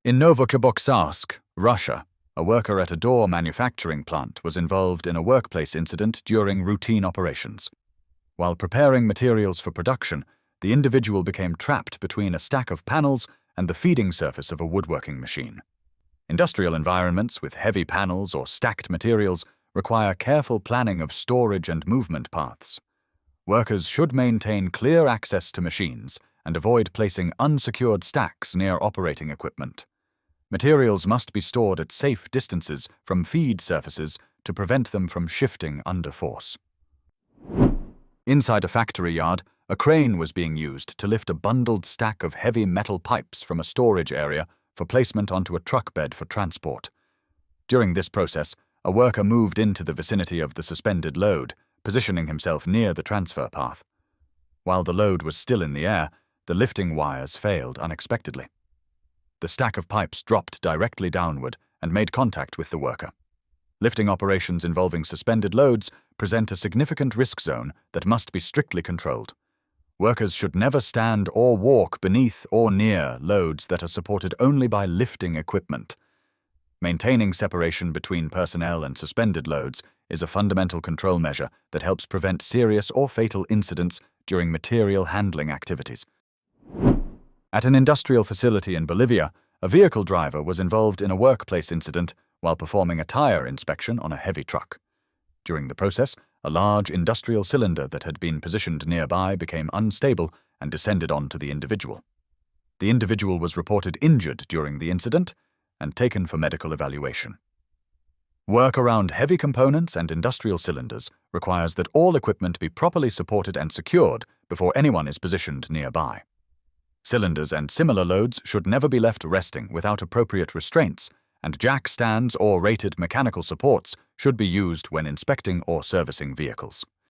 In Novocheboksarsk, Russia, a worker at a door manufacturing plant was involved in a workplace incident during routine operations. While preparing materials for production, the individual became trapped between a stack of panels and the feeding surface of a woodworking machine. Industrial environments with heavy panels or stacked materials require careful planning of storage and movement paths. Workers should maintain clear access to machines and avoid placing unsecured stacks near operating equipment. Materials must be stored at safe distances from feed surfaces to prevent them from shifting under force. Inside a factory yard, a crane was being used to lift a bundled stack of heavy metal pipes from a storage area for placement onto a truck bed for transport. During this process, a worker moved into the vicinity of the suspended load, positioning himself near the transfer path. While the load was still in the air, the lifting wires failed unexpectedly. The stack of pipes dropped directly downward and made contact with the worker. Lifting operations involving suspended loads present a significant risk zone that must be strictly controlled. Workers should never stand or walk beneath or near loads that are supported only by lifting equipment. Maintaining separation between personnel and suspended loads is a fundamental control measure that helps prevent serious or fatal incidents during material handling activities. At an industrial facility in Bolivia, a vehicle driver was involved in a workplace incident while performing a tire inspection on a heavy truck. During the process, a large industrial cylinder that had been positioned nearby became unstable and descended onto the individual. The individual was reported injured during the incident and taken for medical evaluation. Work around heavy components and industrial cylinders requires that all equipment be properly supported and secured before anyone is positioned nearby. Cylinders and similar loads should never be left resting without appropriate restraints, and jack stands or rated mechanical supports should be used when inspecting or servicing vehicles.